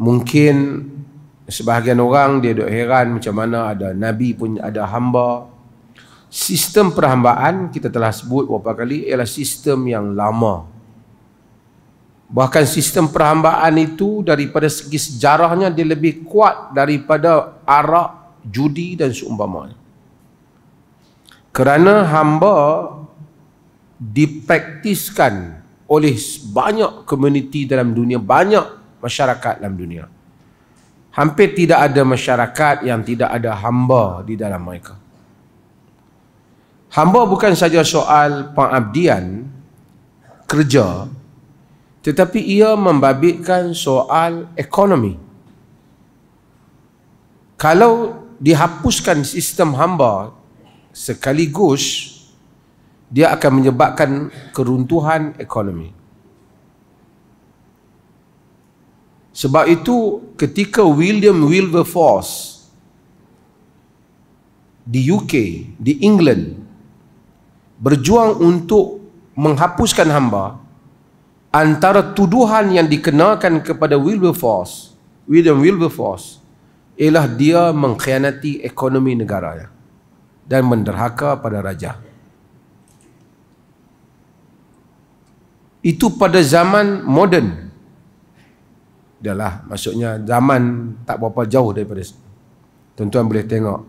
Mungkin sebahagian orang dia duk heran macam mana ada Nabi pun ada hamba. Sistem perhambaan kita telah sebut beberapa kali ialah sistem yang lama. Bahkan sistem perhambaan itu daripada segi sejarahnya dia lebih kuat daripada arak, judi dan seumpamanya. Kerana hamba dipraktiskan oleh banyak komuniti dalam dunia, banyak masyarakat dalam dunia. Hampir tidak ada masyarakat yang tidak ada hamba di dalam mereka. Hamba bukan saja soal pengabdian, kerja, tetapi ia membabitkan soal ekonomi. Kalau dihapuskan sistem hamba sekaligus, dia akan menyebabkan keruntuhan ekonomi. Sebab itu ketika William Wilberforce di UK, di England, berjuang untuk menghapuskan hamba, antara tuduhan yang dikenakan kepada William Wilberforce ialah dia mengkhianati ekonomi negaranya dan menderhaka pada raja. Itu pada zaman moden. Adalah maksudnya zaman tak berapa jauh daripada. Tuan-tuan boleh tengok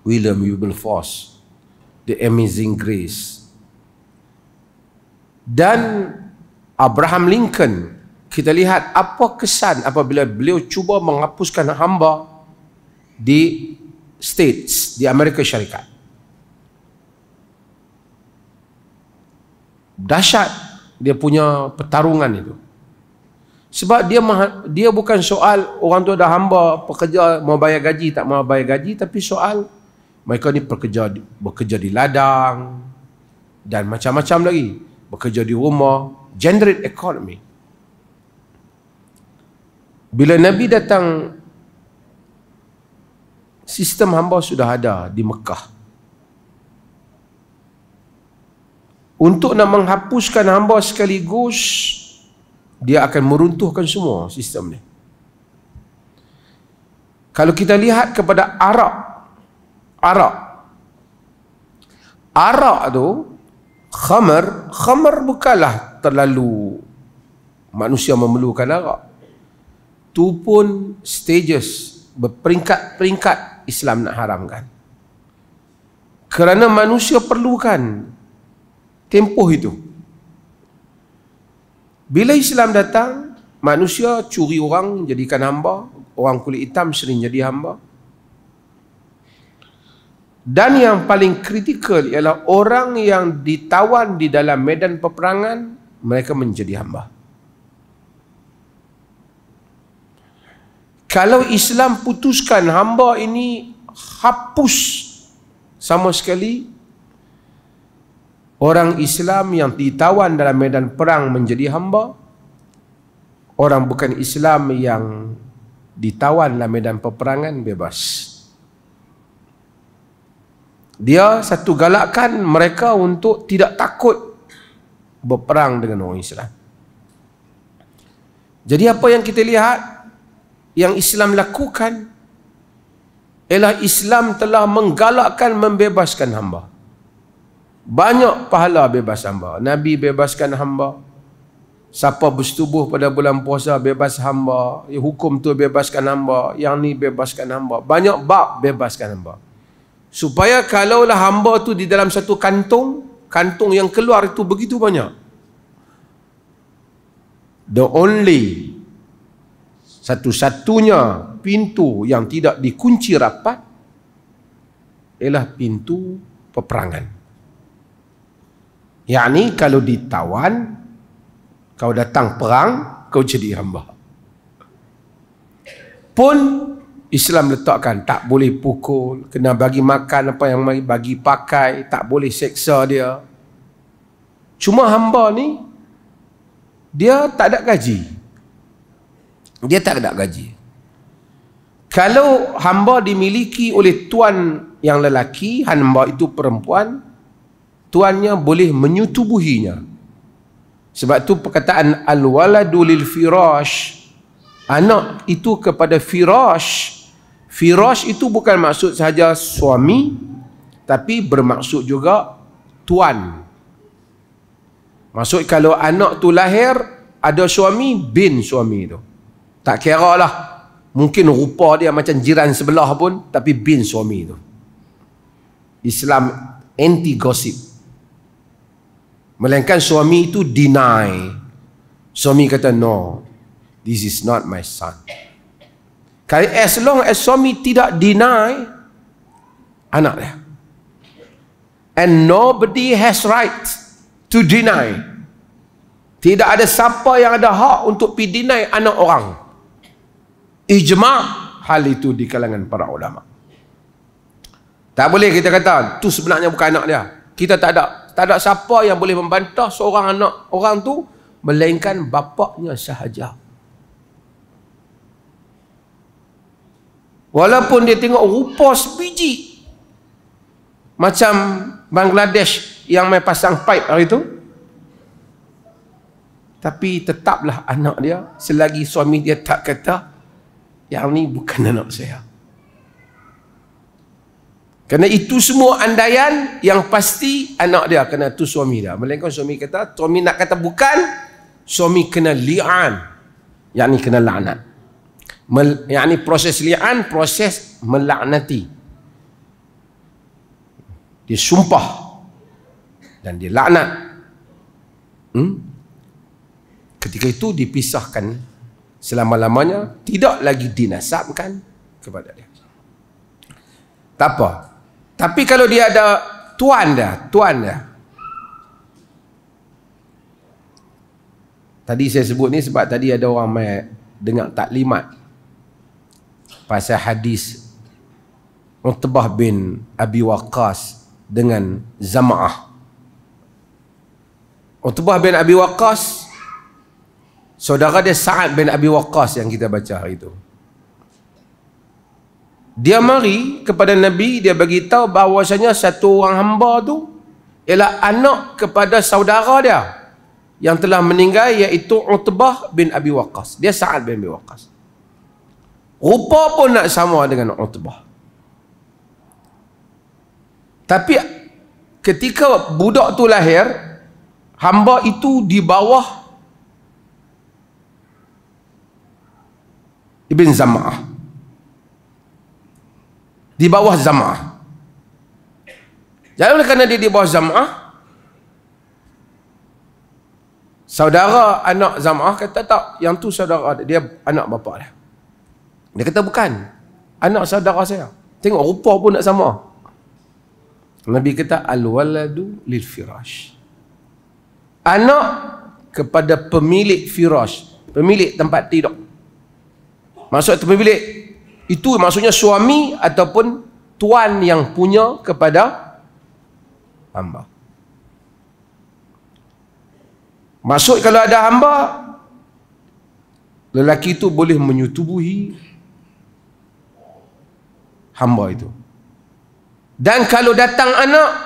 William Wilberforce, The Amazing Grace. Dan Abraham Lincoln, kita lihat apa kesan apabila beliau cuba menghapuskan hamba di States, di Amerika Syarikat. Dahsyat dia punya pertarungan itu. Sebab dia bukan soal orang tu ada hamba, pekerja mau bayar gaji tak mau bayar gaji, tapi soal mereka ni bekerja di ladang dan macam-macam lagi, bekerja di rumah, generate economy. Bila Nabi datang, sistem hamba sudah ada di Mekah. Untuk nak menghapuskan hamba sekaligus, dia akan meruntuhkan semua sistem ni. Kalau kita lihat kepada Arak tu, khamar bukanlah terlalu manusia memerlukan arak. Tu pun stages, berperingkat-peringkat Islam nak haramkan. Kerana manusia perlukan tempoh itu. Bila Islam datang, manusia curi orang jadikan hamba, orang kulit hitam sering jadi hamba. Dan yang paling kritikal ialah orang yang ditawan di dalam medan peperangan, mereka menjadi hamba. Kalau Islam putuskan hamba ini hapus sama sekali, orang Islam yang ditawan dalam medan perang menjadi hamba, orang bukan Islam yang ditawan dalam medan peperangan bebas. Dia satu galakkan mereka untuk tidak takut berperang dengan orang Islam. Jadi apa yang kita lihat, yang Islam lakukan ialah Islam telah menggalakkan membebaskan hamba. Banyak pahala bebas hamba. Nabi bebaskan hamba. Siapa bersetubuh pada bulan puasa bebas hamba. Hukum tu bebaskan hamba. Yang ni bebaskan hamba. Banyak bab bebaskan hamba. Supaya kalaulah hamba tu di dalam satu kantung, kantung yang keluar itu begitu banyak. The only, satu-satunya pintu yang tidak dikunci rapat ialah pintu peperangan. Yakni kalau ditawan, kau datang perang, kau jadi hamba. Pun Islam letakkan tak boleh pukul, kena bagi makan apa yang bagi pakai, tak boleh seksa dia. Cuma hamba ni dia tak ada gaji. Dia tak ada gaji. Kalau hamba dimiliki oleh tuan yang lelaki, hamba itu perempuan, tuannya boleh menyutubuhinya. Sebab tu perkataan al-waladu lil firash, anak itu kepada firash. Firash itu bukan maksud sahaja suami, tapi bermaksud juga tuan. Maksud kalau anak tu lahir ada suami, bin suami tu. Tak kira lah, mungkin rupa dia macam jiran sebelah pun, tapi bin suami tu. Islam anti gosip. Melainkan suami itu deny. Suami kata no, this is not my son. As long as suami tidak deny anak dia, and nobody has right to deny. Tidak ada siapa yang ada hak untuk pergi deny anak orang. Ijma' hal itu di kalangan para ulama. Tak boleh kita kata tu sebenarnya bukan anak dia. Kita tak ada siapa yang boleh membantah seorang anak orang tu melainkan bapaknya sahaja. Walaupun dia tengok rupa sebiji macam Bangladesh yang main pasang pipe hari tu, tapi tetaplah anak dia selagi suami dia tak kata yang ni bukan anak saya. Kerana itu semua andaian, yang pasti anak dia kena tu suami dia. Melainkan suami kata, suami nak kata bukan, suami kena li'an, yakni kena laknat. Yakni proses li'an, proses melaknati. Dia sumpah dan dia laknat. Ketika itu dipisahkan selama-lamanya, tidak lagi dinasabkan kepada dia. Tak apa. Tapi kalau dia ada tuan dia. Tadi saya sebut ni sebab tadi ada orang mai dengar taklimat pasal hadis Utbah bin Abi Waqqas dengan Zam'ah. Utbah bin Abi Waqqas, saudara dia Sa'ad bin Abi Waqqas yang kita baca hari itu. Dia mari kepada Nabi, dia bagi tahu bahawasanya satu orang hamba tu ialah anak kepada saudara dia yang telah meninggal, iaitu Utbah bin Abi Waqqas. Dia Sa'ad bin Abi Waqqas. Rupa pun nak sama dengan Utbah. Tapi ketika budak tu lahir, hamba itu di bawah Ibn Zam'ah. Di bawah Zam'ah. Jadi oleh kerana dia di bawah Zam'ah, saudara anak Zam'ah kata tak, yang tu saudara dia, anak bapa dia. Dia kata bukan, anak saudara saya. Tengok rupa pun nak sama. Nabi kata al-waladu lil firash. Anak kepada pemilik firash, pemilik tempat tidur. Maksud pemilik itu maksudnya suami ataupun tuan yang punya kepada hamba. Maksud kalau ada hamba, lelaki itu boleh menyetubuhi hamba itu. Dan kalau datang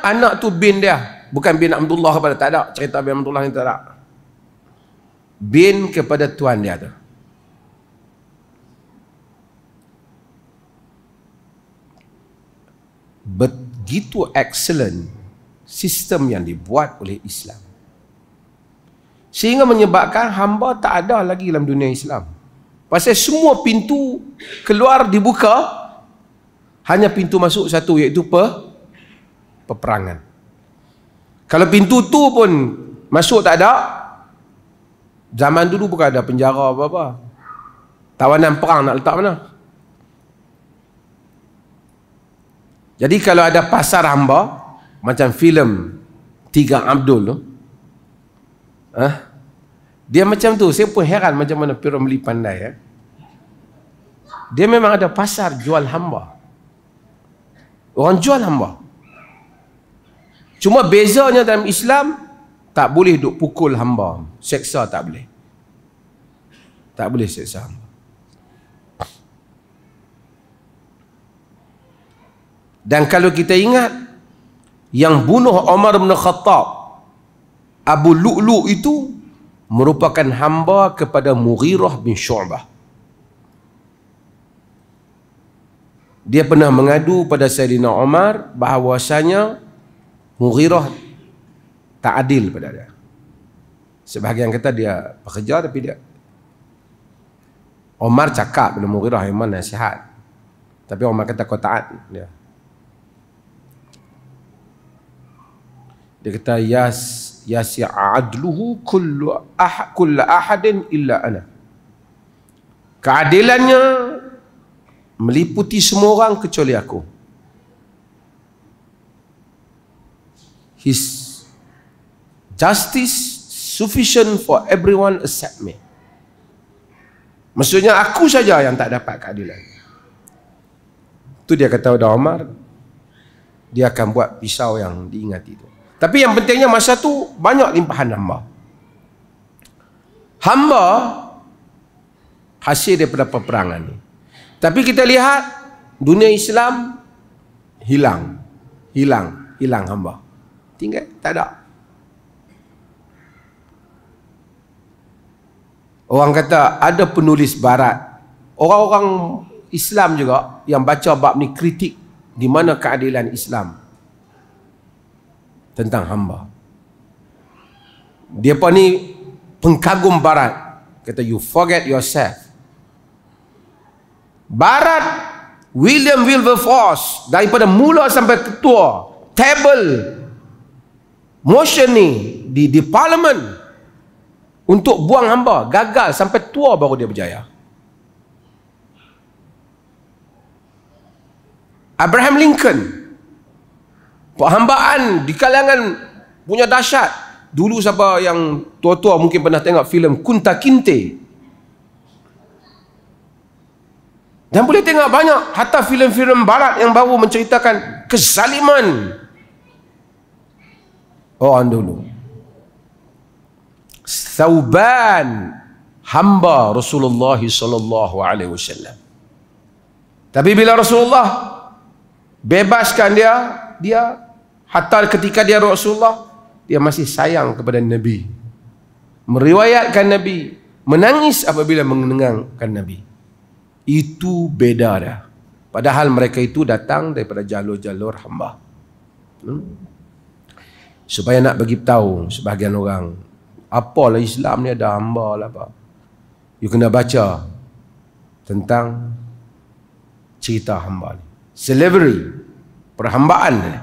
anak tu bin dia, bukan bin Abdullah kepada, tak ada cerita bin Abdullah ni, tak ada. Bin kepada tuan dia tu. Begitu excellent sistem yang dibuat oleh Islam, sehingga menyebabkan hamba tak ada lagi dalam dunia Islam. Pasal semua pintu keluar dibuka, hanya pintu masuk satu, iaitu peperangan. Kalau pintu tu pun masuk tak ada, zaman dulu bukan ada penjara apa-apa, tawanan perang nak letak mana. Jadi kalau ada pasar hamba, macam filem Tiga Abdul tu, dia macam tu. Saya pun heran macam mana Piramli pandai. Dia memang ada pasar jual hamba. Orang jual hamba. Cuma bezanya dalam Islam, tak boleh duk pukul hamba, seksa tak boleh. Tak boleh seksa hamba. Dan kalau kita ingat, yang bunuh Umar bin Khattab, Abu Lu'lu' itu merupakan hamba kepada Mughirah bin Syu'bah. Dia pernah mengadu pada Sayyidina Umar bahawasanya Mughirah tak adil pada dia. Sebahagian kata dia bekerja, tapi dia Umar cakap pada Mughirah memang nasihat, tapi Umar kata kau taat dia. Dia kata yasi'adluhu kullu ahadin illa ana. Keadilannya meliputi semua orang kecuali aku. His justice sufficient for everyone except me. Maksudnya aku saja yang tak dapat keadilan. Itu dia kata pada Umar, dia akan buat pisau yang diingati itu. Tapi yang pentingnya masa tu banyak limpahan hamba. Hamba hasil daripada peperangan ni. Tapi kita lihat dunia Islam hilang hamba. Tinggal tak ada. Orang kata ada penulis barat, orang-orang Islam juga yang baca bab ni kritik di mana keadilan Islam tentang hamba. Dia pun ni pengkagum barat, kata you forget yourself. Barat, William Wilberforce daripada mula sampai ketua table motion ni di parlimen untuk buang hamba, gagal sampai tua baru dia berjaya. Abraham Lincoln, perhambaan di kalangan punya dahsyat. Dulu siapa yang tua-tua mungkin pernah tengok filem Kunta Kinte. Dan boleh tengok banyak, hatta filem-filem barat yang baru menceritakan kezaliman orang dulu. Thauban, hamba Rasulullah sallallahu alaihi wasallam. Tapi bila Rasulullah bebaskan dia hatta ketika dia Rasulullah, dia masih sayang kepada Nabi, meriwayatkan Nabi, menangis apabila mengenangkan Nabi. Itu beda dah. Padahal mereka itu datang daripada jalur-jalur hamba. Supaya nak bagi tahu sebahagian orang, apalah Islam ni ada hamba lah apa. You kena baca tentang cerita hamba ni. Slavery, perhambaan ni.